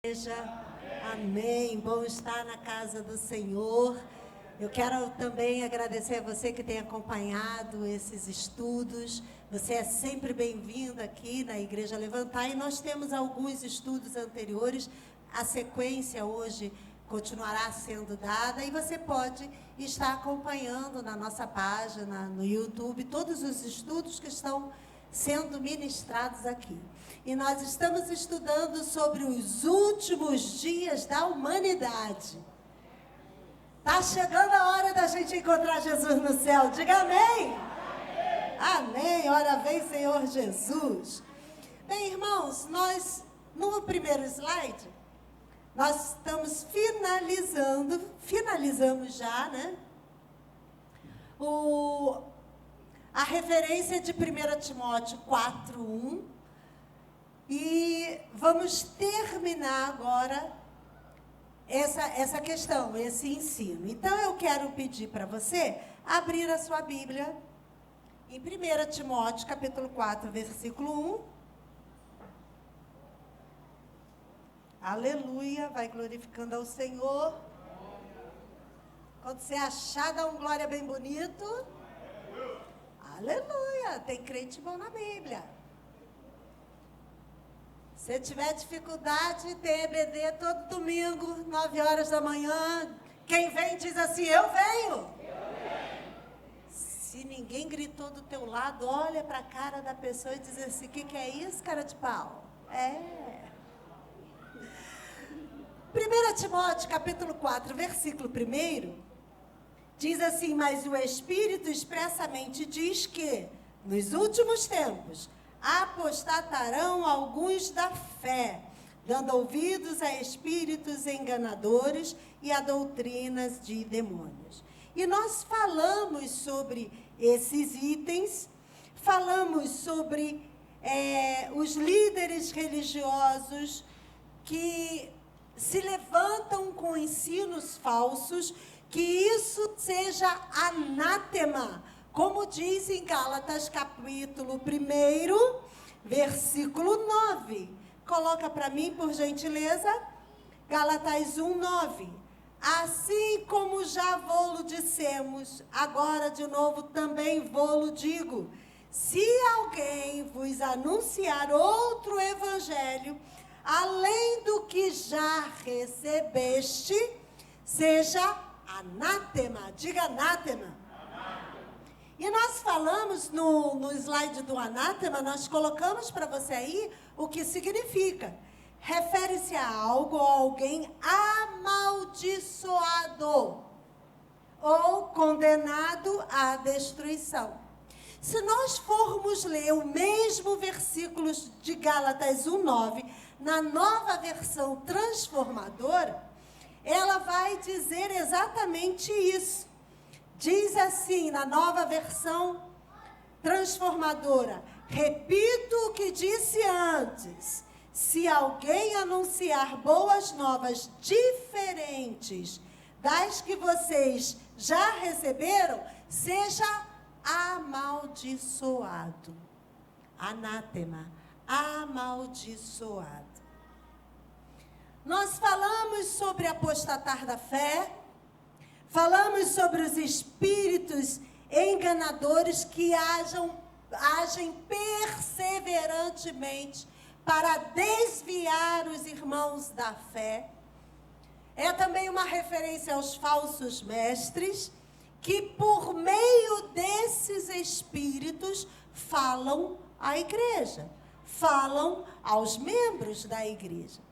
Igreja. Amém. Bom estar na casa do Senhor. Eu quero também agradecer a você que tem acompanhado esses estudos. Você é sempre bem-vindo aqui na Igreja Levantar. E nós temos alguns estudos anteriores. A sequência hoje continuará sendo dada. E você pode estar acompanhando na nossa página, no YouTube, todos os estudos que estão sendo ministrados aqui. E nós estamos estudando sobre os últimos dias da humanidade. Está chegando a hora da gente encontrar Jesus no céu. Diga amém. Amém. Ora vem, Senhor Jesus. Bem, irmãos, nós, no primeiro slide, nós estamos finalizamos já, né? A referência de 1 Timóteo 4:1. E vamos terminar agora essa questão, esse ensino. Então, eu quero pedir para você abrir a sua Bíblia em 1 Timóteo, capítulo 4, versículo 1. Aleluia, vai glorificando ao Senhor. Quando você achar, dá um glória bem bonito. Aleluia, tem crente bom na Bíblia. Se tiver dificuldade, tem EBD todo domingo, 9 horas da manhã. Quem vem diz assim, eu venho. Se ninguém gritou do teu lado, olha para a cara da pessoa e diz assim, o que é isso, cara de pau? 1 Timóteo, capítulo 4, versículo 1, diz assim, mas o Espírito expressamente diz que, nos últimos tempos, apostatarão alguns da fé, dando ouvidos a espíritos enganadores e a doutrinas de demônios. E nós falamos sobre esses itens, falamos sobre os líderes religiosos que se levantam com ensinos falsos, que isso seja anátema, como diz em Gálatas, capítulo 1, versículo 9. Coloca para mim, por gentileza. Gálatas 1:9. Assim como já vô-lo dissemos, agora de novo também vô-lo digo. Se alguém vos anunciar outro evangelho, além do que já recebeste, seja anátema. Diga anátema. E nós falamos no slide do anátema, nós colocamos para você aí o que significa. Refere-se a algo ou alguém amaldiçoado ou condenado à destruição. Se nós formos ler o mesmo versículo de Gálatas 1:9, na nova versão transformadora, ela vai dizer exatamente isso. Diz assim, na nova versão transformadora, repito o que disse antes, se alguém anunciar boas novas diferentes das que vocês já receberam, seja amaldiçoado. Anátema, amaldiçoado. Nós falamos sobre apostatar da fé, falamos sobre os espíritos enganadores que agem perseverantemente para desviar os irmãos da fé. É também uma referência aos falsos mestres, que por meio desses espíritos falam à igreja, falam aos membros da igreja.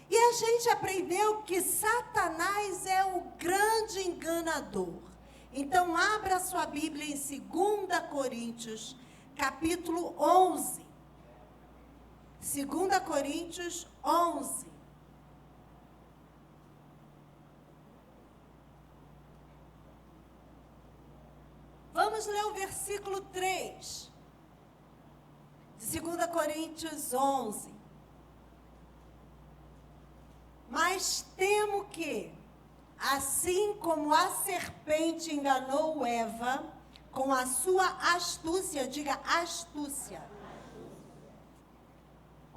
E a gente aprendeu que Satanás é o grande enganador. Então, abra sua Bíblia em 2 Coríntios, capítulo 11. 2 Coríntios 11. Vamos ler o versículo 3. De 2 Coríntios 11. Mas temo que, assim como a serpente enganou Eva com a sua astúcia, diga astúcia.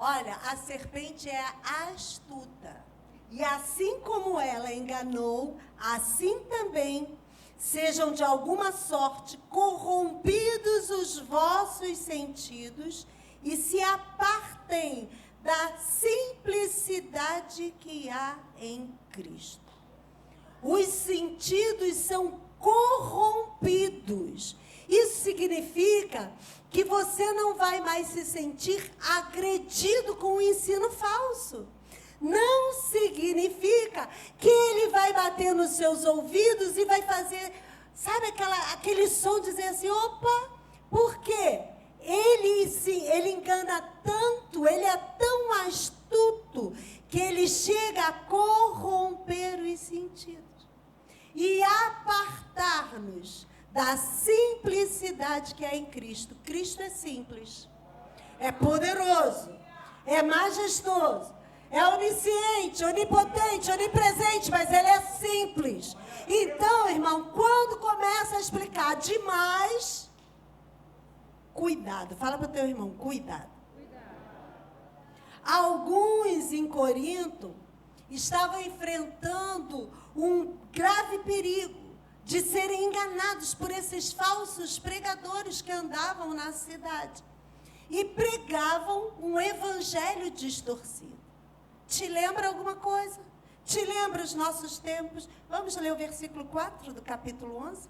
Olha, a serpente é astuta. E assim como ela enganou, assim também sejam de alguma sorte corrompidos os vossos sentidos e se apartem da simplicidade que há em Cristo. Os sentidos são corrompidos. Isso significa que você não vai mais se sentir agredido com o ensino falso. Não significa que ele vai bater nos seus ouvidos e vai fazer, sabe, aquele som, dizer assim, opa, por quê? Ele engana tanto, ele é tão astuto, que ele chega a corromper os sentidos e apartar-nos da simplicidade que é em Cristo. Cristo é simples, é poderoso, é majestoso, é onisciente, onipotente, onipresente, mas ele é simples. Então, irmão, quando começa a explicar demais, cuidado. Fala para o teu irmão, cuidado. Alguns em Corinto estavam enfrentando um grave perigo de serem enganados por esses falsos pregadores que andavam na cidade e pregavam um evangelho distorcido. Te lembra alguma coisa? Te lembra os nossos tempos? Vamos ler o versículo 4 do capítulo 11?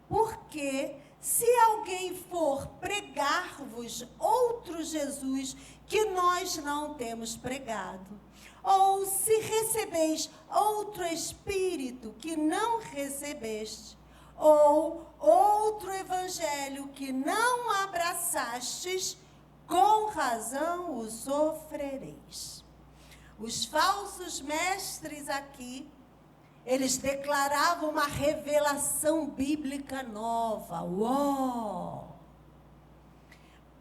Porque se alguém for pregar-vos outro Jesus que nós não temos pregado, ou se recebeis outro Espírito que não recebeste, ou outro Evangelho que não abraçastes, com razão o sofrereis. Os falsos mestres aqui, eles declaravam uma revelação bíblica nova. Uau!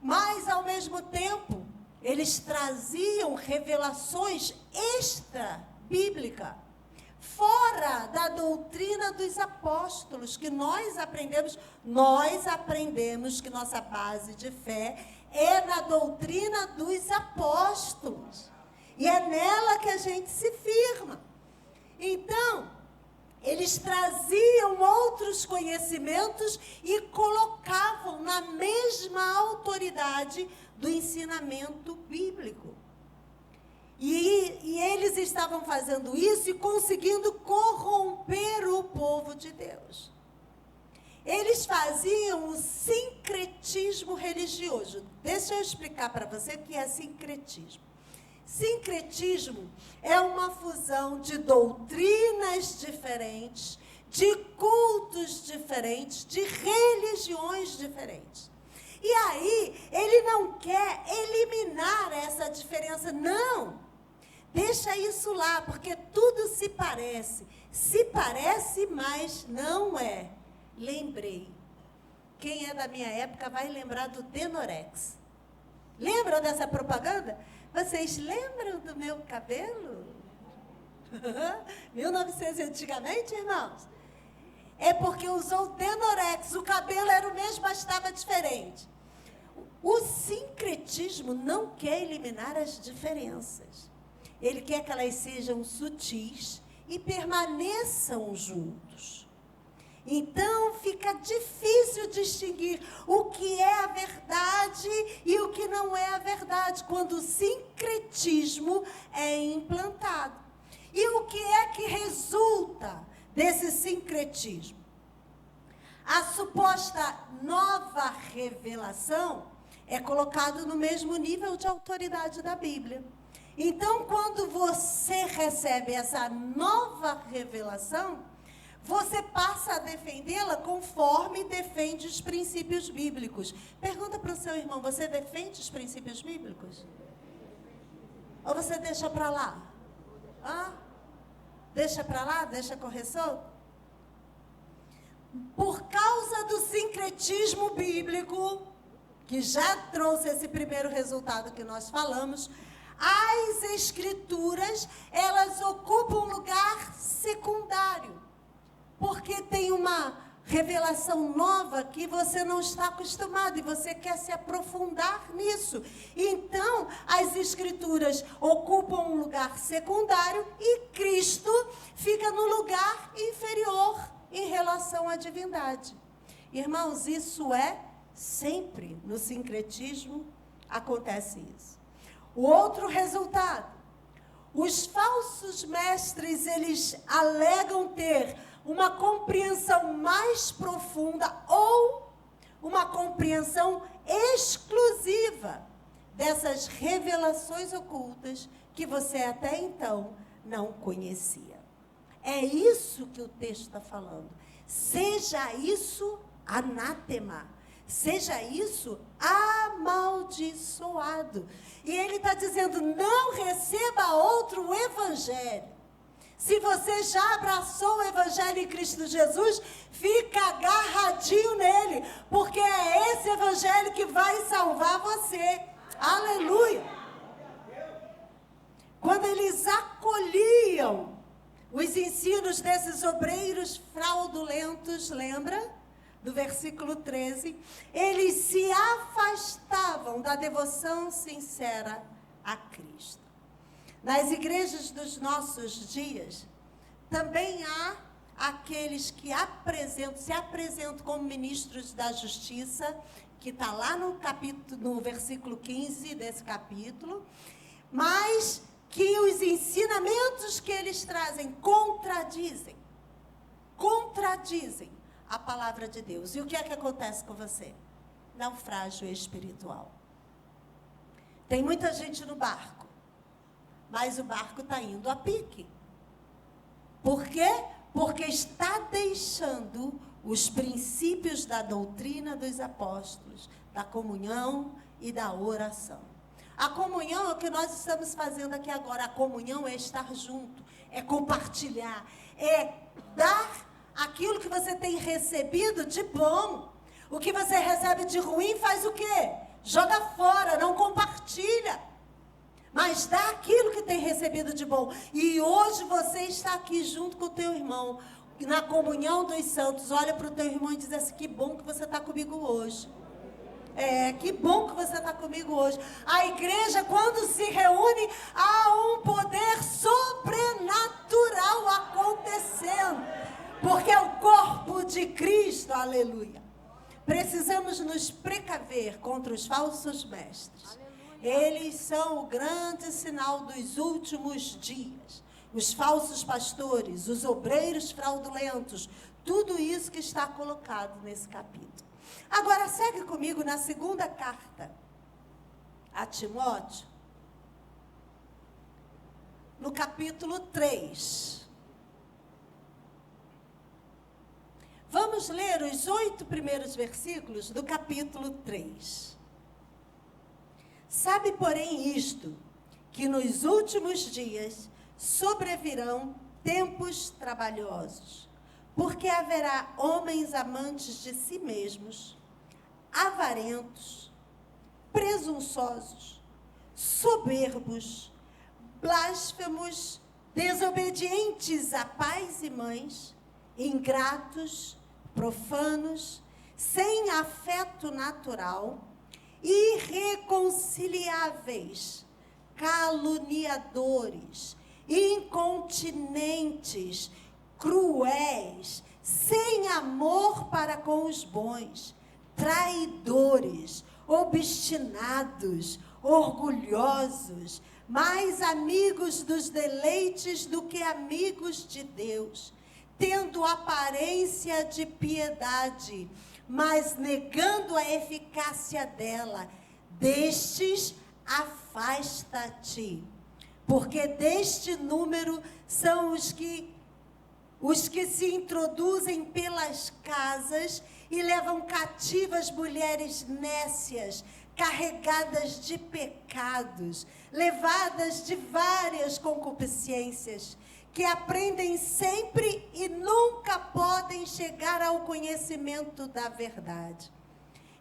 Mas, ao mesmo tempo, eles traziam revelações extra-bíblicas, fora da doutrina dos apóstolos, que nós aprendemos que nossa base de fé é na doutrina dos apóstolos. E é nela que a gente se firma. Então, eles traziam outros conhecimentos e colocavam na mesma autoridade do ensinamento bíblico. E eles estavam fazendo isso e conseguindo corromper o povo de Deus. Eles faziam um sincretismo religioso. Deixa eu explicar para você o que é sincretismo. Sincretismo é uma fusão de doutrinas diferentes, de cultos diferentes, de religiões diferentes. E aí, ele não quer eliminar essa diferença, não. Deixa isso lá, porque tudo se parece. Se parece, mas não é. Lembrei. Quem é da minha época vai lembrar do Denorex. Lembram dessa propaganda? Vocês lembram do meu cabelo? 1900 antigamente, irmãos? É porque usou Denorex. O cabelo era o mesmo, mas estava diferente. O sincretismo não quer eliminar as diferenças. Ele quer que elas sejam sutis e permaneçam juntos. Então, fica difícil distinguir o que é a verdade e o que não é a verdade, quando o sincretismo é implantado. E o que é que resulta desse sincretismo? A suposta nova revelação é colocada no mesmo nível de autoridade da Bíblia. Então, quando você recebe essa nova revelação, você passa a defendê-la conforme defende os princípios bíblicos. Pergunta para o seu irmão, você defende os princípios bíblicos? Ou você deixa para lá? Deixa para lá? Deixa correr solto? Por causa do sincretismo bíblico, que já trouxe esse primeiro resultado que nós falamos, as escrituras, elas ocupam um lugar secundário. Porque tem uma revelação nova que você não está acostumado e você quer se aprofundar nisso. Então, as Escrituras ocupam um lugar secundário e Cristo fica no lugar inferior em relação à divindade. Irmãos, isso é sempre no sincretismo acontece isso. O outro resultado, os falsos mestres, eles alegam ter uma compreensão mais profunda ou uma compreensão exclusiva dessas revelações ocultas que você até então não conhecia. É isso que o texto está falando. Seja isso anátema, seja isso amaldiçoado. E ele está dizendo, não receba outro evangelho. Se você já abraçou o evangelho em Cristo Jesus, fica agarradinho nele, porque é esse evangelho que vai salvar você. Aleluia! Quando eles acolhiam os ensinos desses obreiros fraudulentos, lembra? Do versículo 13, eles se afastavam da devoção sincera a Cristo. Nas igrejas dos nossos dias, também há aqueles que se apresentam como ministros da justiça, que está lá no versículo 15 desse capítulo, mas que os ensinamentos que eles trazem contradizem a palavra de Deus. E o que é que acontece com você? Naufrágio espiritual. Tem muita gente no barco, mas o barco está indo a pique. Por quê? Porque está deixando os princípios da doutrina dos apóstolos, da comunhão e da oração. A comunhão é o que nós estamos fazendo aqui agora. A comunhão é estar junto, é compartilhar, é dar aquilo que você tem recebido de bom. O que você recebe de ruim faz o quê? Joga fora, não compartilha. Mas dá aquilo que tem recebido de bom. E hoje você está aqui junto com o teu irmão, na comunhão dos santos. Olha para o teu irmão e diz assim, que bom que você está comigo hoje. Que bom que você está comigo hoje. A igreja, quando se reúne, há um poder sobrenatural acontecendo. Porque é o corpo de Cristo, aleluia. Precisamos nos precaver contra os falsos mestres. Eles são o grande sinal dos últimos dias. Os falsos pastores, os obreiros fraudulentos, tudo isso que está colocado nesse capítulo. Agora, segue comigo na segunda carta a Timóteo, no capítulo 3. Vamos ler os 8 primeiros versículos do capítulo 3. Sabe, porém, isto, que nos últimos dias sobrevirão tempos trabalhosos, porque haverá homens amantes de si mesmos, avarentos, presunçosos, soberbos, blasfemos, desobedientes a pais e mães, ingratos, profanos, sem afeto natural, irreconciliáveis, caluniadores, incontinentes, cruéis, sem amor para com os bons, traidores, obstinados, orgulhosos, mais amigos dos deleites do que amigos de Deus, tendo aparência de piedade, mas negando a eficácia dela. Destes, afasta-te, porque deste número são os que se introduzem pelas casas e levam cativas mulheres nécias, carregadas de pecados, levadas de várias concupiscências, que aprendem sempre e nunca podem chegar ao conhecimento da verdade.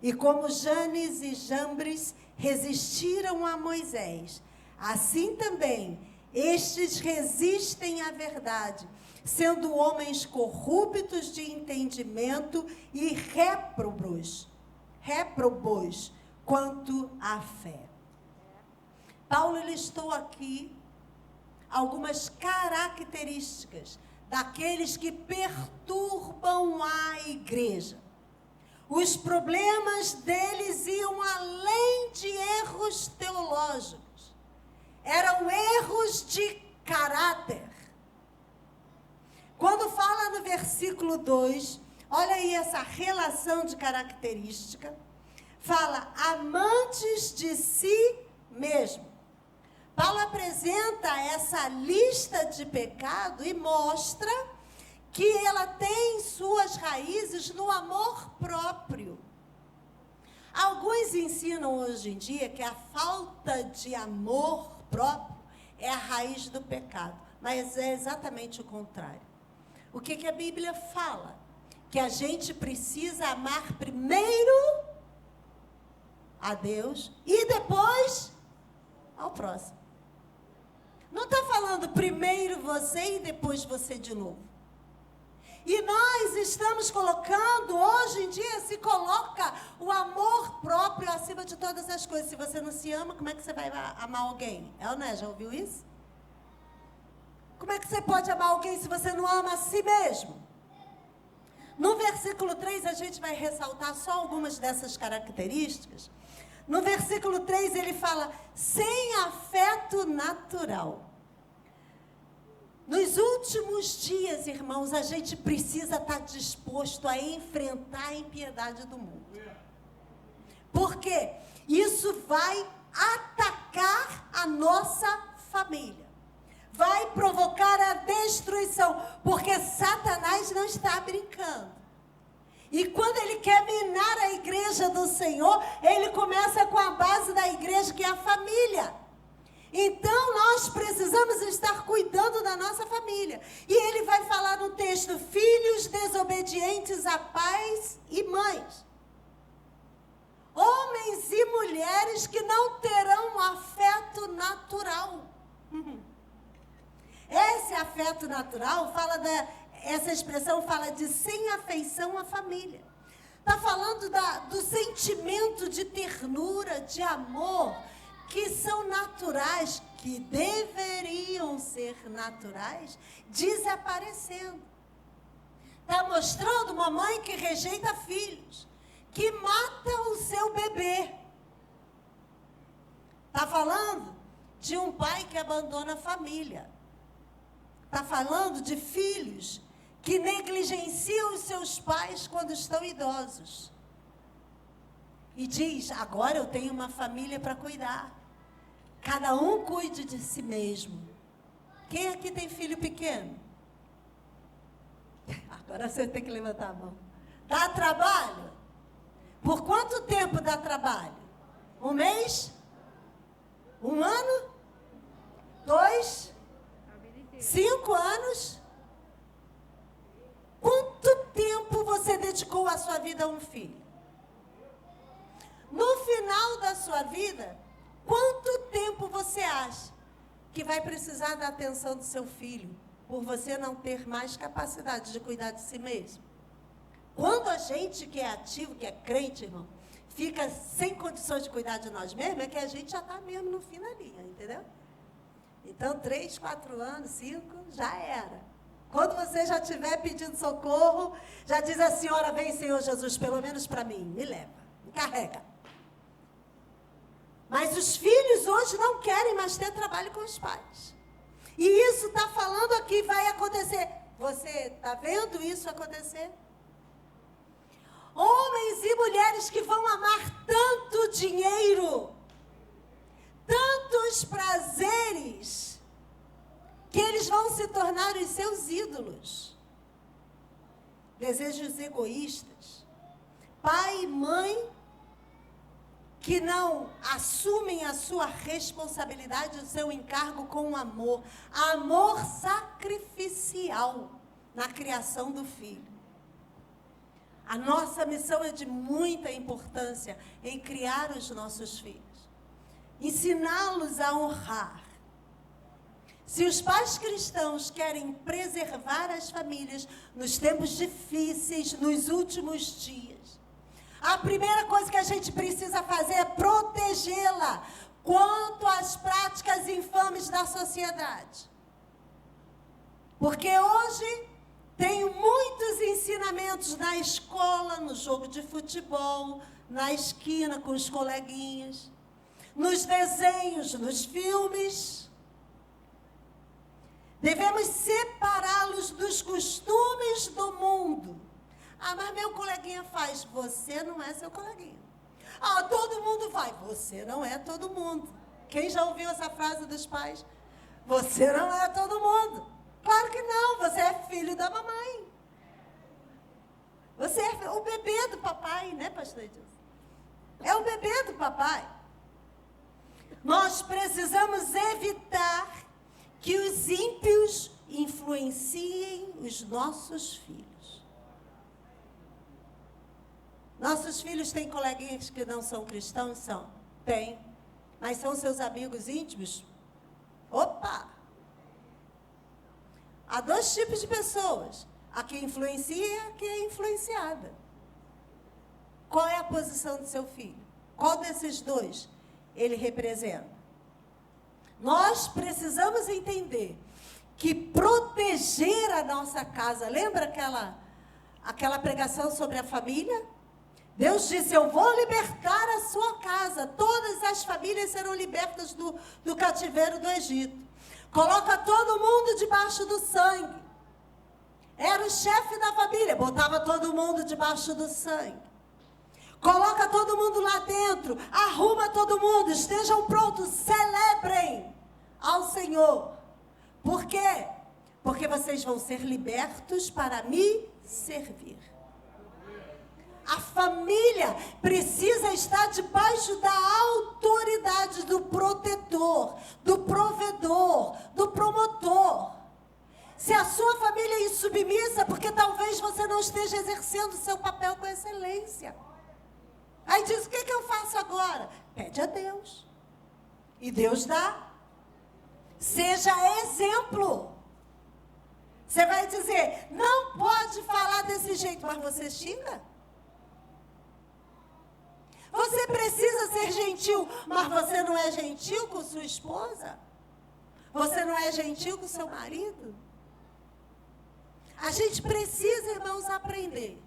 E como Janes e Jambres resistiram a Moisés, assim também estes resistem à verdade, sendo homens corruptos de entendimento e réprobos quanto à fé. Paulo listou aqui algumas características daqueles que perturbam a igreja. Os problemas deles iam além de erros teológicos. Eram erros de caráter. Quando fala no versículo 2, olha aí essa relação de característica. Fala, amantes de si mesmo. Paulo apresenta essa lista de pecado e mostra que ela tem suas raízes no amor próprio. Alguns ensinam hoje em dia que a falta de amor próprio é a raiz do pecado, mas é exatamente o contrário. O que a Bíblia fala? Que a gente precisa amar primeiro a Deus e depois ao próximo. Não está falando primeiro você e depois você de novo. E nós estamos colocando, hoje em dia, se coloca o amor próprio acima de todas as coisas. Se você não se ama, como é que você vai amar alguém? É ou não é? Já ouviu isso? Como é que você pode amar alguém se você não ama a si mesmo? No versículo 3, a gente vai ressaltar só algumas dessas características. No versículo 3, ele fala, sem afeto natural. Nos últimos dias, irmãos, a gente precisa estar disposto a enfrentar a impiedade do mundo. Porque isso vai atacar a nossa família. Vai provocar a destruição. Porque Satanás não está brincando. E quando ele quer minar a igreja do Senhor, ele começa com a base da igreja, que é a família. Então, nós precisamos estar cuidando da nossa família. E ele vai falar no texto, filhos desobedientes a pais e mães. Homens e mulheres que não terão afeto natural. Esse afeto natural, essa expressão fala de sem afeição à família. Está falando do sentimento de ternura, de amor, que são naturais, que deveriam ser naturais, desaparecendo. Está mostrando uma mãe que rejeita filhos, que mata o seu bebê. Está falando de um pai que abandona a família. Está falando de filhos que negligenciam os seus pais quando estão idosos. E diz, agora eu tenho uma família para cuidar. Cada um cuide de si mesmo. Quem aqui tem filho pequeno? Agora você tem que levantar a mão. Dá trabalho? Por quanto tempo dá trabalho? 1 mês? 1 ano? 2? 5 anos? Quanto tempo você dedicou a sua vida a um filho? No final da sua vida, quanto tempo você acha que vai precisar da atenção do seu filho, por você não ter mais capacidade de cuidar de si mesmo? Quando a gente que é ativo, que é crente, irmão, fica sem condições de cuidar de nós mesmos, é que a gente já está mesmo no fim da linha, entendeu? Então, 3, 4 anos, 5, já era. Quando você já estiver pedindo socorro, já diz a senhora, vem, Senhor Jesus, pelo menos para mim, me leva, me carrega. Mas os filhos hoje não querem mais ter trabalho com os pais. E isso está falando aqui, vai acontecer. Você está vendo isso acontecer? Homens e mulheres que vão amar tanto dinheiro, tantos prazeres, que eles vão se tornar os seus ídolos. Desejos egoístas. Pai e mãe que não assumem a sua responsabilidade, o seu encargo com amor. Amor sacrificial na criação do filho. A nossa missão é de muita importância em criar os nossos filhos. Ensiná-los a honrar. Se os pais cristãos querem preservar as famílias nos tempos difíceis, nos últimos dias, a primeira coisa que a gente precisa fazer é protegê-la quanto às práticas infames da sociedade. Porque hoje tem muitos ensinamentos na escola, no jogo de futebol, na esquina com os coleguinhas, nos desenhos, nos filmes. Devemos separá-los dos costumes do mundo. Ah, mas meu coleguinha faz. Você não é seu coleguinha. Ah, todo mundo vai. Você não é todo mundo. Quem já ouviu essa frase dos pais? Você não é todo mundo. Claro que não, você é filho da mamãe. Você é o bebê do papai, né, pastor Edilson? É o bebê do papai. Nós precisamos evitar que os ímpios influenciem os nossos filhos. Nossos filhos têm coleguinhas que não são cristãos? São. Tem. Mas são seus amigos íntimos? Opa! Há dois tipos de pessoas. A que influencia e a que é influenciada. Qual é a posição do seu filho? Qual desses dois ele representa? Nós precisamos entender que proteger a nossa casa, lembra aquela pregação sobre a família? Deus disse, eu vou libertar a sua casa, todas as famílias serão libertas do cativeiro do Egito. Coloca todo mundo debaixo do sangue. Era o chefe da família, botava todo mundo debaixo do sangue. Coloca todo mundo lá dentro, arruma todo mundo, estejam prontos, celebrem ao Senhor. Por quê? Porque vocês vão ser libertos para me servir. A família precisa estar debaixo da autoridade do protetor, do provedor, do promotor. Se a sua família é insubmissa, porque talvez você não esteja exercendo o seu papel com excelência. Aí diz, o que eu faço agora? Pede a Deus. E Deus dá. Seja exemplo. Você vai dizer, não pode falar desse jeito, mas você xinga. Você precisa ser gentil, mas você não é gentil com sua esposa? Você não é gentil com seu marido? A gente precisa, irmãos, aprender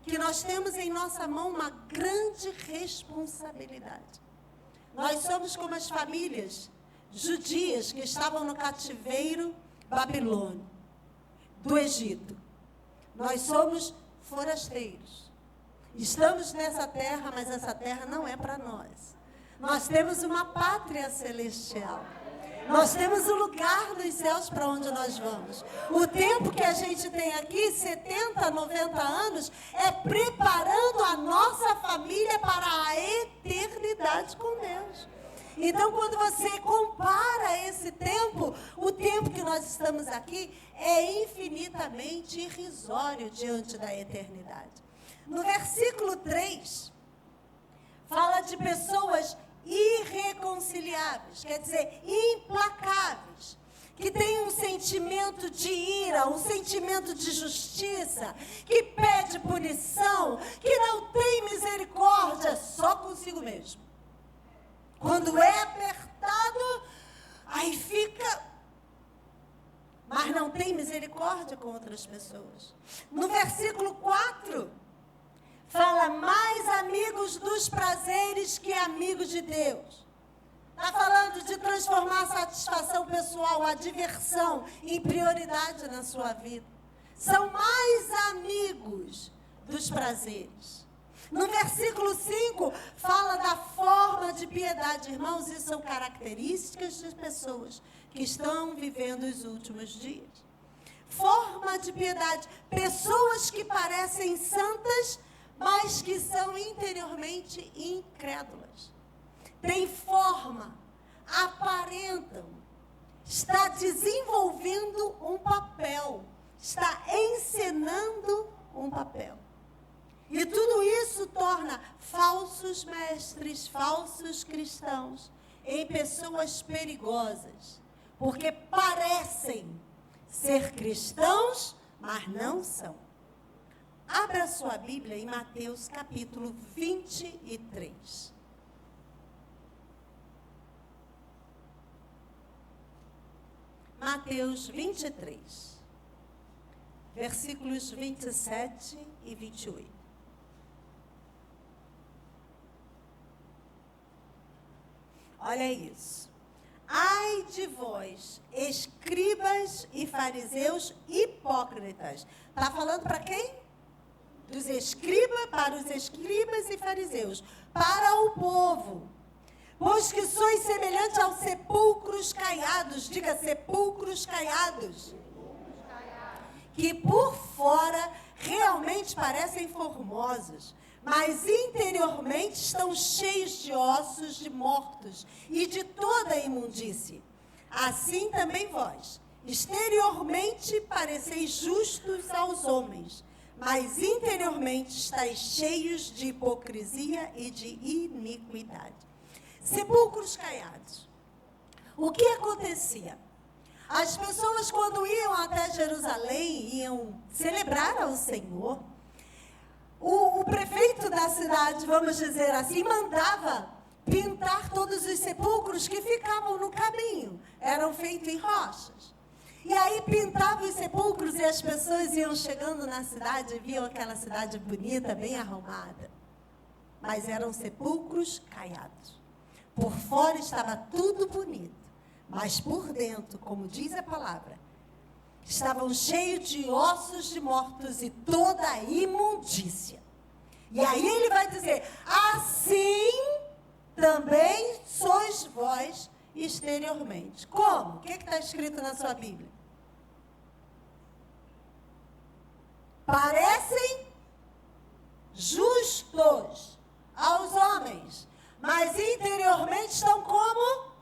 que nós temos em nossa mão uma grande responsabilidade. Nós somos como as famílias judias que estavam no cativeiro babilônio, do Egito. Nós somos forasteiros. Estamos nessa terra, mas essa terra não é para nós. Nós temos uma pátria celestial. Nós temos um lugar nos céus para onde nós vamos. O tempo que a gente tem aqui, 70, 90 anos, é preparando a nossa família para a eternidade com Deus. Então, quando você compara esse tempo, o tempo que nós estamos aqui é infinitamente irrisório diante da eternidade. No versículo 3, fala de pessoas irreconciliáveis, quer dizer, implacáveis, que têm um sentimento de ira, um sentimento de justiça, que pede punição, que não tem misericórdia só consigo mesmo. Quando é apertado, aí fica, mas não tem misericórdia com outras pessoas. No versículo 4, fala mais amigos dos prazeres que amigos de Deus. Está falando de transformar a satisfação pessoal, a diversão, em prioridade na sua vida. São mais amigos dos prazeres. No versículo 5, fala da forma de piedade. Irmãos, isso são características de pessoas que estão vivendo os últimos dias. Forma de piedade. Pessoas que parecem santas, mas que são interiormente incrédulas. Tem forma, aparentam, está desenvolvendo um papel, está encenando um papel. E tudo isso torna falsos mestres, falsos cristãos, em pessoas perigosas, porque parecem ser cristãos, mas não são. Abra sua Bíblia em Mateus capítulo 23. Mateus 23, versículos 27 e 28. Olha isso. Ai de vós, escribas e fariseus hipócritas. Está falando para quem? Para os escribas e fariseus. Para o povo. Pois que sois semelhantes aos sepulcros caiados. Diga, sepulcros caiados. Que por fora realmente parecem formosos, mas interiormente estão cheios de ossos de mortos e de toda imundície. Assim também vós, exteriormente pareceis justos aos homens, mas interiormente estáis cheios de hipocrisia e de iniquidade. Sepulcros caiados. O que acontecia? As pessoas, quando iam até Jerusalém, iam celebrar ao Senhor, o prefeito da cidade, vamos dizer assim, mandava pintar todos os sepulcros que ficavam no caminho. Eram feitos em rochas. E aí pintavam os sepulcros e as pessoas iam chegando na cidade e viam aquela cidade bonita, bem arrumada. Mas eram sepulcros caiados. Por fora estava tudo bonito, mas por dentro, como diz a palavra, estavam cheios de ossos de mortos e toda a imundícia. E aí ele vai dizer, assim também sois vós exteriormente. Como? O que está escrito na sua Bíblia? Parecem justos aos homens, mas interiormente estão como?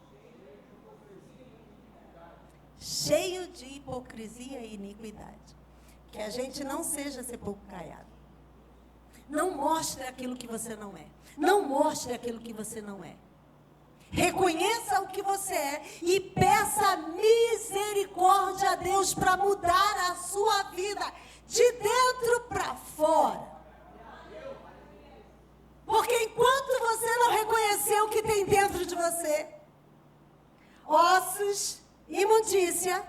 Cheio de hipocrisia e iniquidade. Que a gente não seja sepulcro caiado. Não mostre aquilo que você não é. Não mostre aquilo que você não é. Reconheça o que você é e peça misericórdia a Deus para mudar a sua vida de dentro para fora. Porque enquanto você não reconhecer o que tem dentro de você, ossos, imundícia,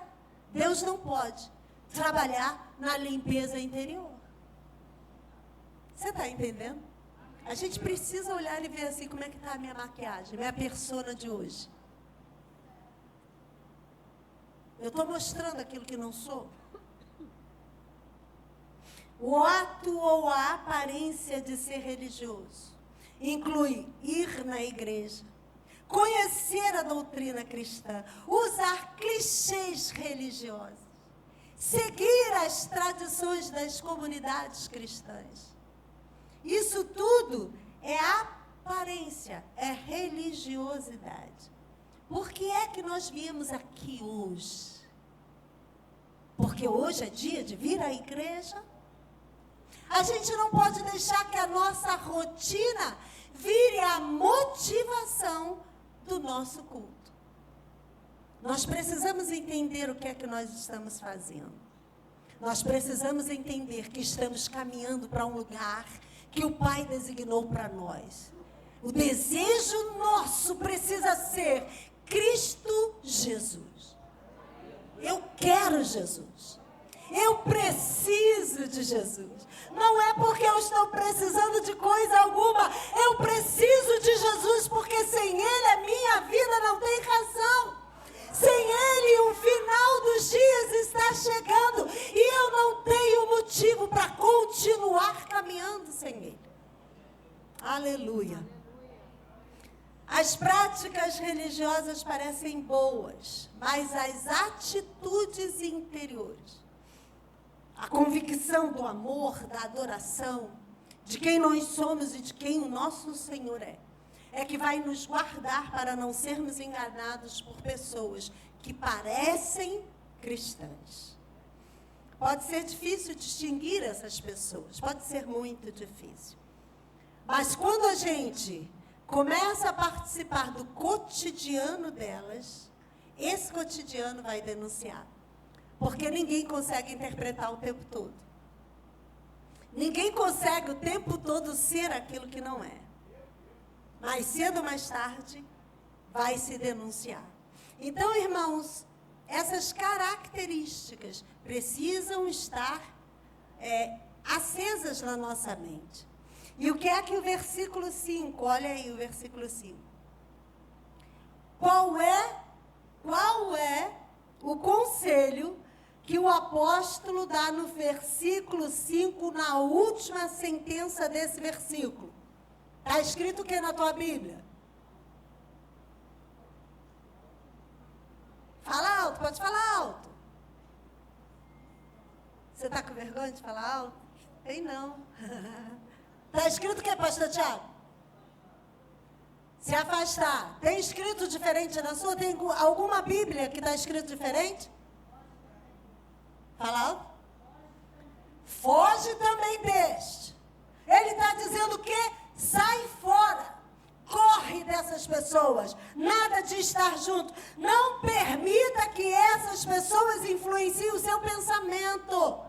Deus não pode trabalhar na limpeza interior. Você está entendendo? A gente precisa olhar e ver assim, como é que está a minha maquiagem, minha persona de hoje. Eu estou mostrando aquilo que não sou? O ato ou a aparência de ser religioso inclui ir na igreja, conhecer a doutrina cristã, usar clichês religiosos, seguir as tradições das comunidades cristãs. Isso tudo é aparência, é religiosidade. Por que é que nós viemos aqui hoje? Porque hoje é dia de vir à igreja? A gente não pode deixar que a nossa rotina vire a motivação do nosso culto. Nós precisamos entender o que é que nós estamos fazendo. Nós precisamos entender que estamos caminhando para um lugar que o Pai designou para nós. O desejo nosso precisa ser Cristo Jesus. Eu quero Jesus. Eu preciso de Jesus. Não é porque eu estou precisando de coisa alguma. Eu preciso de Jesus porque sem Ele a minha vida não tem razão. Sem Ele o final dos dias está chegando e eu não tenho motivo para continuar caminhando sem Ele. Aleluia. As práticas religiosas parecem boas, mas as atitudes interiores, a convicção do amor, da adoração, de quem nós somos e de quem o nosso Senhor é que vai nos guardar para não sermos enganados por pessoas que parecem cristãs. Pode ser difícil distinguir essas pessoas, pode ser muito difícil. Mas quando a gente começa a participar do cotidiano delas, esse cotidiano vai denunciar. Porque ninguém consegue interpretar o tempo todo. Ninguém consegue o tempo todo ser aquilo que não é. Mais cedo ou mais tarde, vai se denunciar. Então, irmãos, essas características precisam estar acesas na nossa mente. E o que é que o versículo 5, olha aí o versículo 5. Qual é o conselho que o apóstolo dá no versículo 5, na última sentença desse versículo? Está escrito o que na tua Bíblia? Fala alto, pode falar alto. Você está com vergonha de falar alto? Tem não. Está escrito o que, pastor Tiago? Se afastar. Tem escrito diferente na sua? Tem alguma Bíblia que está escrito diferente? Fala alto. Foge também deste. Ele está dizendo o quê? Sai fora. Corre dessas pessoas. Nada de estar junto. Não permita que essas pessoas influenciem o seu pensamento.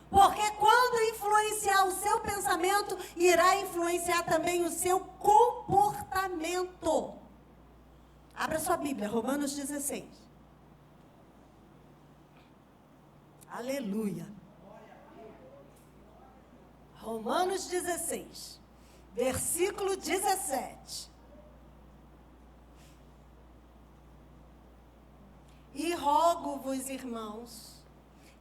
Porque quando influenciar o seu pensamento, irá influenciar também o seu comportamento. Abra sua Bíblia, Romanos 16. Aleluia. Romanos 16, versículo 17. E rogo-vos, irmãos,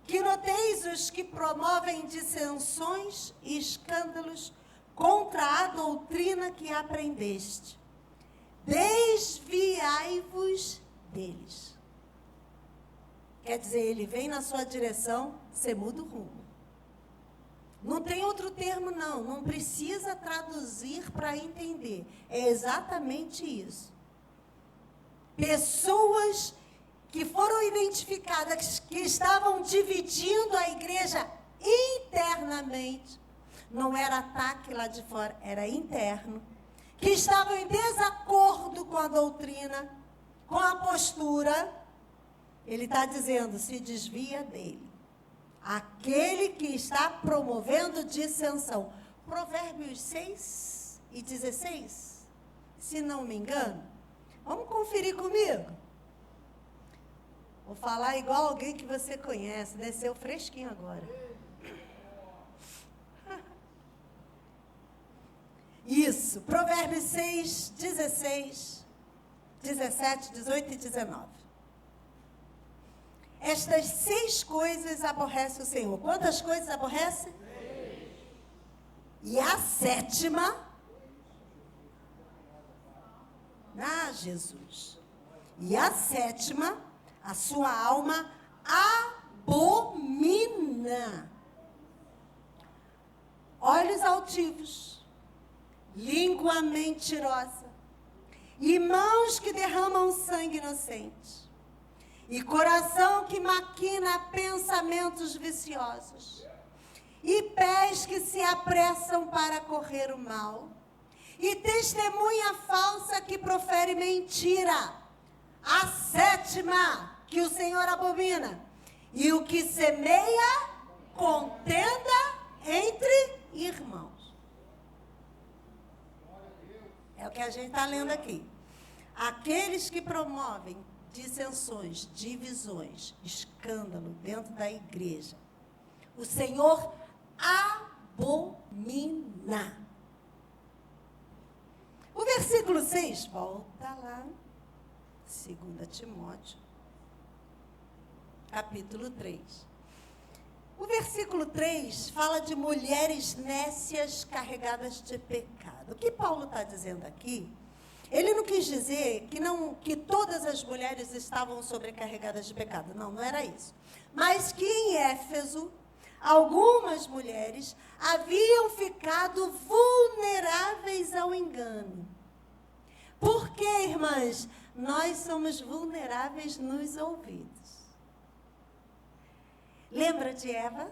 que noteis os que promovem dissensões e escândalos contra a doutrina que aprendeste. Desviai-vos deles. Quer dizer, ele vem na sua direção, você muda o rumo. Não tem outro termo, não. Não precisa traduzir para entender. É exatamente isso. Pessoas que foram identificadas, que estavam dividindo a igreja internamente. Não era ataque lá de fora, era interno. Que estavam em desacordo com a doutrina, com a postura. Ele está dizendo, se desvia dele. Aquele que está promovendo dissensão. Provérbios 6 e 16, se não me engano. Vamos conferir comigo? Vou falar igual alguém que você conhece, desceu fresquinho agora. Isso, Provérbios 6, 16, 17, 18 e 19. Estas 6 coisas aborrece o Senhor. Quantas coisas aborrece? 6. E a 7ª? Jesus. E a 7ª, a sua alma abomina. Olhos altivos, língua mentirosa, e mãos que derramam sangue inocente, e coração que maquina pensamentos viciosos, e pés que se apressam para correr o mal, e testemunha falsa que profere mentira. A 7ª, que o Senhor abomina. E o que semeia contenda entre irmãos. É o que a gente está lendo aqui. Aqueles que promovem dissensões, divisões, escândalo dentro da igreja, o Senhor abomina. O versículo 6, volta lá, 2 Timóteo, capítulo 3. O versículo 3 fala de mulheres nécias carregadas de pecado. O que Paulo está dizendo aqui? Ele não quis dizer que todas as mulheres estavam sobrecarregadas de pecado. Não, não era isso. Mas que em Éfeso, algumas mulheres haviam ficado vulneráveis ao engano. Por que, irmãs? Nós somos vulneráveis nos ouvidos. Lembra de Eva?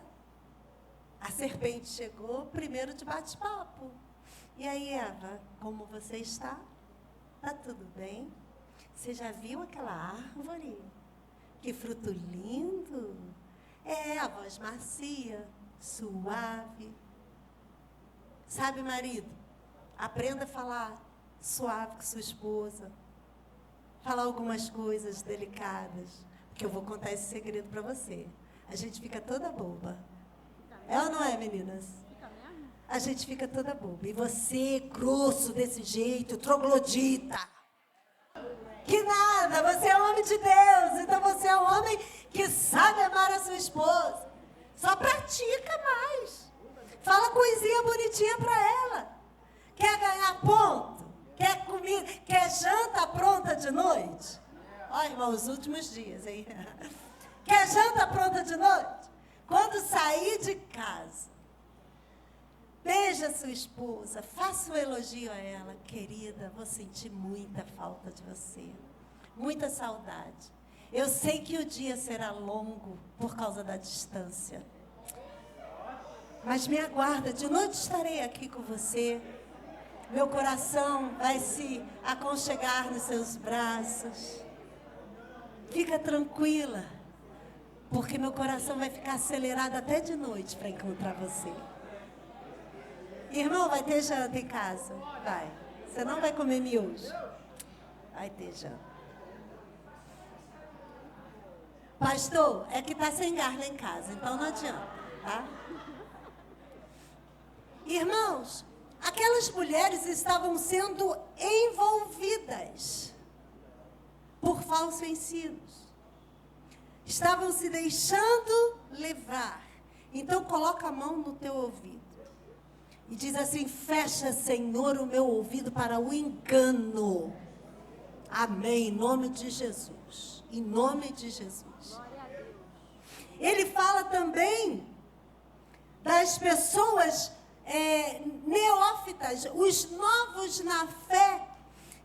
A serpente chegou primeiro de bate-papo. E aí, Eva, como você está? Está tudo bem? Você já viu aquela árvore? Que fruto lindo! É, a voz macia, suave. Sabe, marido, aprenda a falar suave com sua esposa. Falar algumas coisas delicadas. Porque eu vou contar esse segredo para você. A gente fica toda boba. É ou não é, meninas? A gente fica toda boba. E você, grosso desse jeito, troglodita. Que nada, você é homem de Deus. Então você é um homem que sabe amar a sua esposa. Só pratica mais. Fala coisinha bonitinha para ela. Quer ganhar ponto? Quer comida? Quer janta pronta de noite? Olha, irmão, os últimos dias, hein? Quer janta pronta de noite? Quando sair de casa, beija sua esposa, faça um elogio a ela. Querida, vou sentir muita falta de você, muita saudade. Eu sei que o dia será longo por causa da distância. Mas me aguarda, de noite estarei aqui com você. Meu coração vai se aconchegar nos seus braços. Fica tranquila, porque meu coração vai ficar acelerado até de noite para encontrar você. Irmão, vai ter janta em casa? Vai. Você não vai comer miojo? Vai ter janta. Pastor, é que está sem gás lá em casa, então não adianta, tá? Irmãos, aquelas mulheres estavam sendo envolvidas por falsos ensinos. Estavam se deixando levar. Então coloca a mão no teu ouvido. E diz assim: fecha, Senhor, o meu ouvido para o engano. Amém, em nome de Jesus. Em nome de Jesus. Ele fala também das pessoas neófitas, os novos na fé,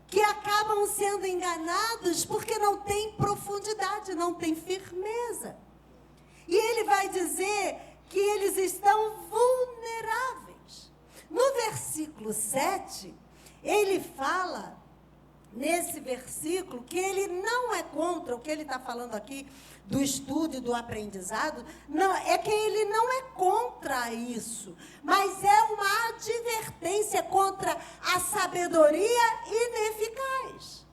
que acabam sendo enganados porque não tem profundidade, não tem firmeza. E ele vai dizer que eles estão vulneráveis. No versículo 7, ele fala, nesse versículo, que ele não é contra o que ele está falando aqui do estudo e do aprendizado, não, é que ele não é contra isso, mas é uma advertência contra a sabedoria ineficaz.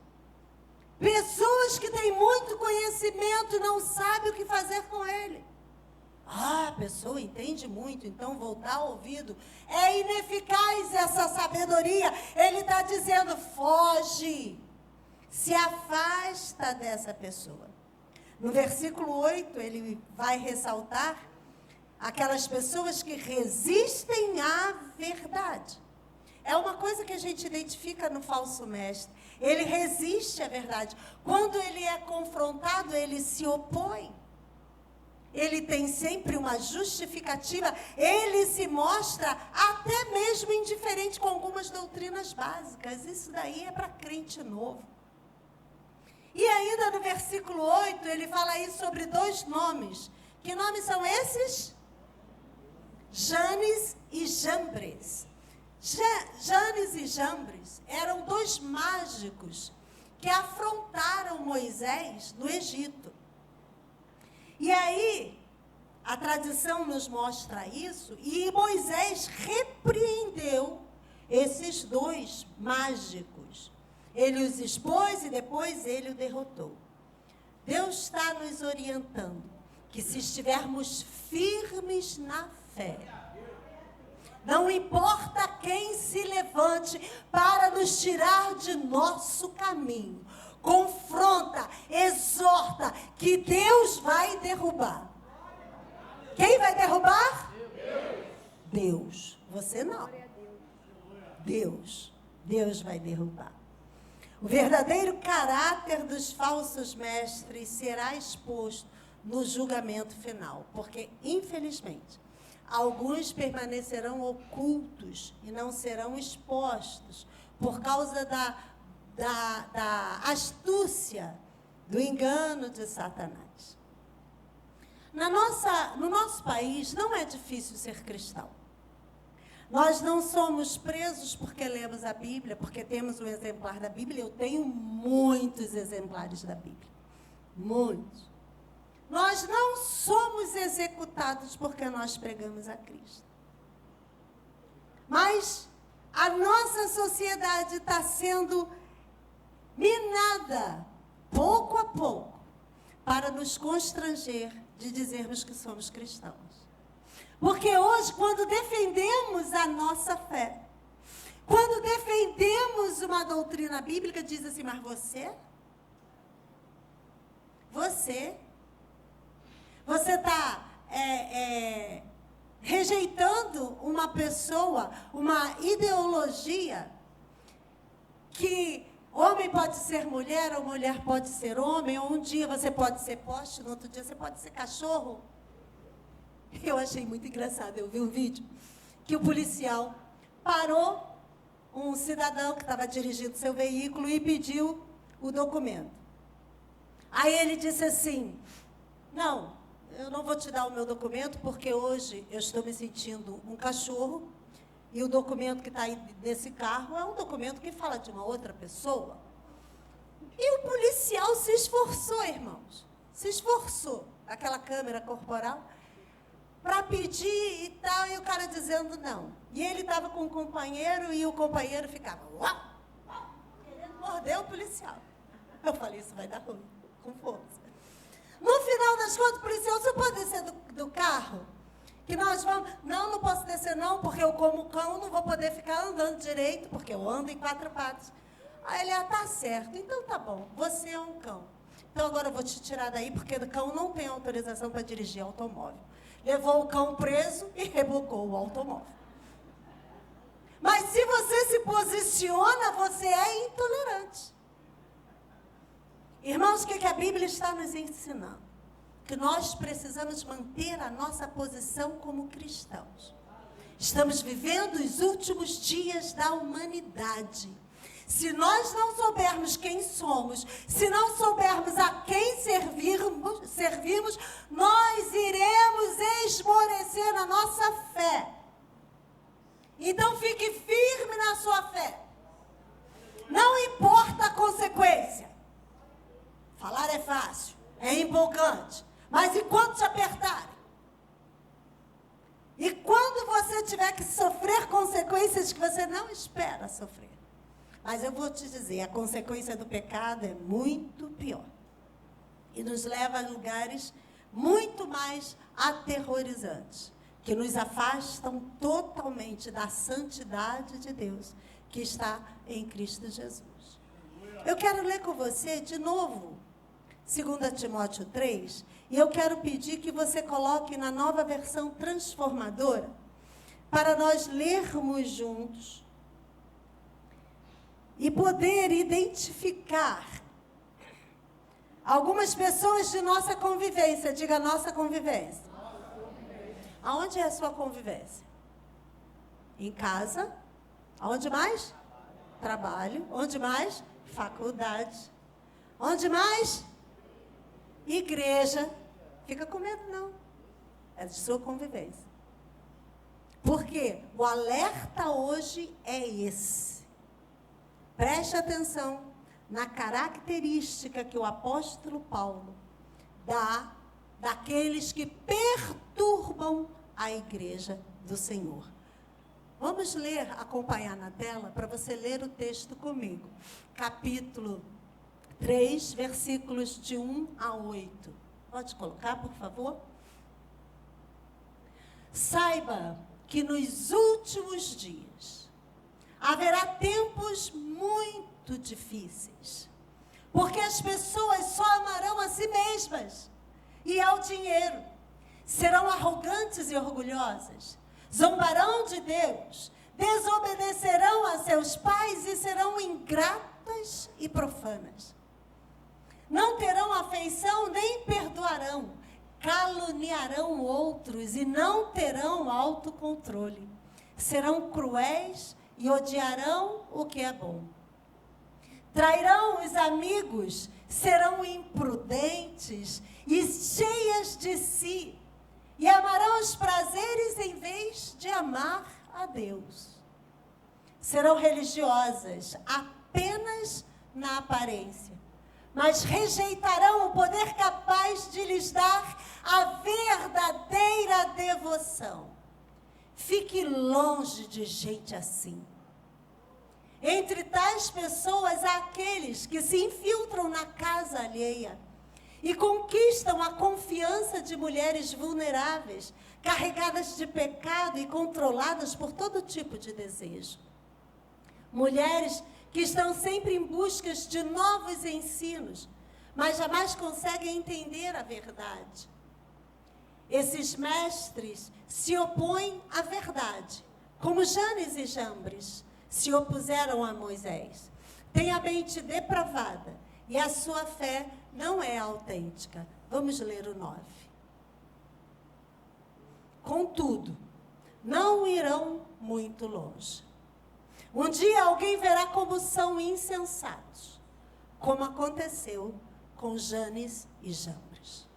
Pessoas que têm muito conhecimento e não sabem o que fazer com ele. Ah, a pessoa entende muito, então voltar o ouvido. É ineficaz essa sabedoria. Ele está dizendo: foge, se afasta dessa pessoa. No versículo 8, ele vai ressaltar aquelas pessoas que resistem à verdade. É uma coisa que a gente identifica no falso mestre. Ele resiste à verdade. Quando ele é confrontado, ele se opõe. Ele tem sempre uma justificativa. Ele se mostra até mesmo indiferente com algumas doutrinas básicas. Isso daí é para crente novo. E ainda no versículo 8, ele fala aí sobre 2 nomes. Que nomes são esses? Janes e Jambres. Janes e Jambres eram 2 mágicos que afrontaram Moisés no Egito. E aí, a tradição nos mostra isso, e Moisés repreendeu esses 2 mágicos. Ele os expôs e depois ele o derrotou. Deus está nos orientando que se estivermos firmes na fé, não importa quem se levante para nos tirar de nosso caminho, confronta, exorta, que Deus vai derrubar. Quem vai derrubar? Deus. Você não. Deus. Deus vai derrubar. O verdadeiro caráter dos falsos mestres será exposto no julgamento final, porque, infelizmente, alguns permanecerão ocultos e não serão expostos por causa da astúcia, do engano de Satanás. No nosso país, não é difícil ser cristão. Nós não somos presos porque lemos a Bíblia, porque temos um exemplar da Bíblia. Eu tenho muitos exemplares da Bíblia. Muitos. Nós não somos executados porque nós pregamos a Cristo. Mas a nossa sociedade está sendo minada, pouco a pouco, para nos constranger de dizermos que somos cristãos. Porque hoje, quando defendemos a nossa fé, quando defendemos uma doutrina bíblica, diz assim, mas você está rejeitando uma pessoa, uma ideologia que homem pode ser mulher, ou mulher pode ser homem, ou um dia você pode ser poste, no outro dia você pode ser cachorro. Eu achei muito engraçado, eu vi um vídeo que o policial parou um cidadão que estava dirigindo seu veículo e pediu o documento. Aí ele disse assim, não, eu não vou te dar o meu documento porque hoje eu estou me sentindo um cachorro e o documento que está aí nesse carro é um documento que fala de uma outra pessoa. E o policial se esforçou, irmãos, se esforçou, aquela câmera corporal, para pedir e tal, e o cara dizendo não. E ele estava com um companheiro e o companheiro ficava, uau, uau, querendo morder o policial. Eu falei, isso vai dar ruim, com força. No final das contas, o policial, você pode descer do carro? Que nós vamos, não posso descer não, porque eu como cão, não vou poder ficar andando direito, porque eu ando em 4 patas. Aí ele, tá certo, então tá bom, você é um cão. Então agora eu vou te tirar daí, porque o cão não tem autorização para dirigir automóvel. Levou o cão preso e rebocou o automóvel. Mas se você se posiciona, você é intolerante. Irmãos, o que a Bíblia está nos ensinando? Que nós precisamos manter a nossa posição como cristãos. Estamos vivendo os últimos dias da humanidade. Se nós não soubermos quem somos, se não soubermos a quem servimos, nós iremos esmorecer a nossa fé. Então fique firme na sua fé. Não importa a consequência. Falar é fácil, é empolgante, mas e quando te apertarem? E quando você tiver que sofrer consequências que você não espera sofrer? Mas eu vou te dizer, a consequência do pecado é muito pior. E nos leva a lugares muito mais aterrorizantes, que nos afastam totalmente da santidade de Deus, que está em Cristo Jesus. Eu quero ler com você de novo 2 Timóteo 3, e eu quero pedir que você coloque na nova versão transformadora, para nós lermos juntos, e poder identificar algumas pessoas de nossa convivência. Diga nossa convivência. Aonde é a sua convivência? Em casa. Aonde mais? Trabalho. Onde mais? Faculdade. Onde mais? Igreja. Fica com medo, não. É de sua convivência. Porque o alerta hoje é esse. Preste atenção na característica que o apóstolo Paulo dá daqueles que perturbam a igreja do Senhor. Vamos ler, acompanhar na tela, para você ler o texto comigo. Capítulo 3, versículos de 1 a 8. Pode colocar, por favor? Saiba que nos últimos dias haverá tempos muito difíceis, porque as pessoas só amarão a si mesmas e ao dinheiro, serão arrogantes e orgulhosas, zombarão de Deus, desobedecerão a seus pais e serão ingratas e profanas. Não terão afeição nem perdoarão, caluniarão outros e não terão autocontrole. Serão cruéis e odiarão o que é bom. Trairão os amigos, serão imprudentes e cheias de si, e amarão os prazeres em vez de amar a Deus. Serão religiosas apenas na aparência, mas rejeitarão o poder capaz de lhes dar a verdadeira devoção. Fique longe de gente assim. Entre tais pessoas há aqueles que se infiltram na casa alheia e conquistam a confiança de mulheres vulneráveis, carregadas de pecado e controladas por todo tipo de desejo. Mulheres que estão sempre em busca de novos ensinos, mas jamais conseguem entender a verdade. Esses mestres se opõem à verdade, como Janes e Jambres se opuseram a Moisés. Têm a mente depravada e a sua fé não é autêntica. Vamos ler o 9. Contudo, não irão muito longe. Um dia alguém verá como são insensatos, como aconteceu com Janes e Jambres.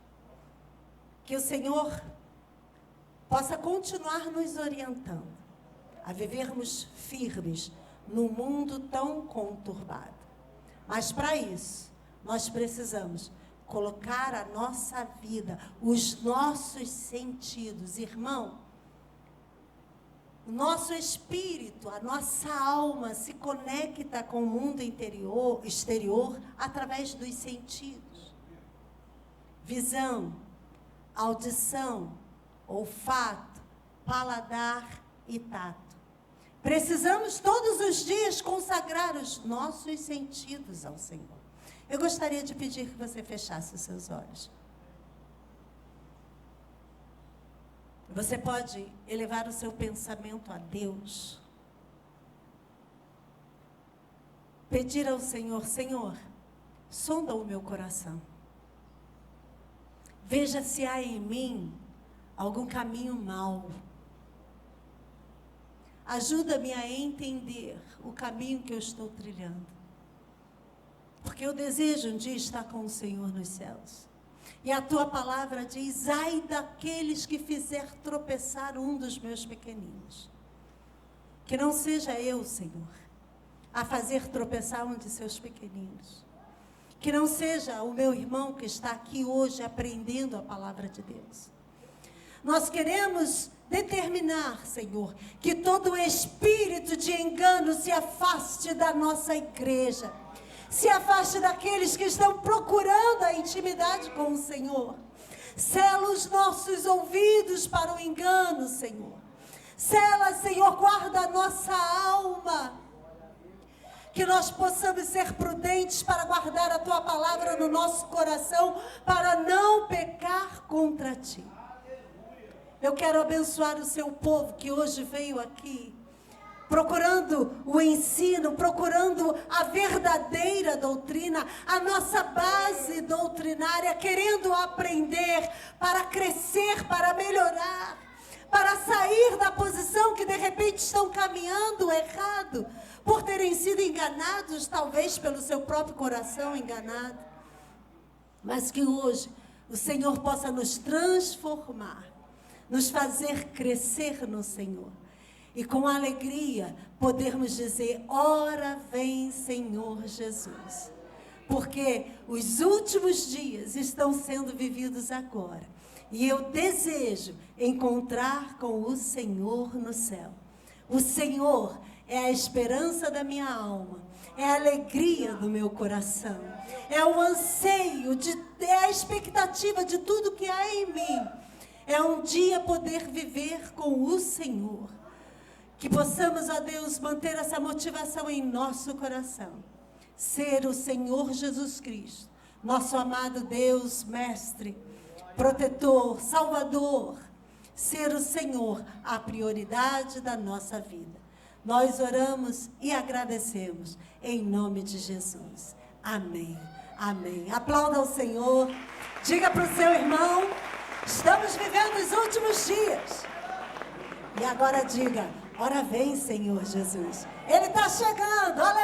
Que o Senhor possa continuar nos orientando a vivermos firmes num mundo tão conturbado. Mas para isso, nós precisamos colocar a nossa vida, os nossos sentidos, irmão. O nosso espírito, a nossa alma se conecta com o mundo exterior através dos sentidos. Visão, audição, olfato, paladar e tato. Precisamos todos os dias consagrar os nossos sentidos ao Senhor. Eu gostaria de pedir que você fechasse os seus olhos. Você pode elevar o seu pensamento a Deus. Pedir ao Senhor, Senhor, sonda o meu coração. Veja se há em mim algum caminho mau. Ajuda-me a entender o caminho que eu estou trilhando. Porque eu desejo um dia estar com o Senhor nos céus. E a tua palavra diz, ai daqueles que fizer tropeçar um dos meus pequeninos. Que não seja eu, Senhor, a fazer tropeçar um de seus pequeninos. Que não seja o meu irmão que está aqui hoje aprendendo a palavra de Deus. Nós queremos determinar, Senhor, que todo espírito de engano se afaste da nossa igreja. Se afaste daqueles que estão procurando a intimidade com o Senhor. Sela os nossos ouvidos para o engano, Senhor. Sela, Senhor, guarda a nossa alma. Que nós possamos ser prudentes para guardar a Tua palavra no nosso coração, para não pecar contra Ti. Eu quero abençoar o Seu povo que hoje veio aqui, procurando o ensino, procurando a verdadeira doutrina, a nossa base doutrinária, querendo aprender para crescer, para melhorar, para sair da posição que de repente estão caminhando errado, por terem sido enganados, talvez pelo seu próprio coração enganado. Mas que hoje o Senhor possa nos transformar, nos fazer crescer no Senhor. E com alegria podermos dizer, ora vem Senhor Jesus. Porque os últimos dias estão sendo vividos agora. E eu desejo encontrar com o Senhor no céu. O Senhor é a esperança da minha alma. É a alegria do meu coração. É o anseio, é a expectativa de tudo que há em mim. É um dia poder viver com o Senhor. Que possamos, ó Deus, manter essa motivação em nosso coração. Ser o Senhor Jesus Cristo, nosso amado Deus, Mestre, Protetor, Salvador. Ser o Senhor a prioridade da nossa vida. Nós oramos e agradecemos em nome de Jesus. Amém. Amém. Aplauda ao Senhor. Diga para o seu irmão, estamos vivendo os últimos dias. E agora diga, ora vem Senhor Jesus. Ele está chegando, aleluia.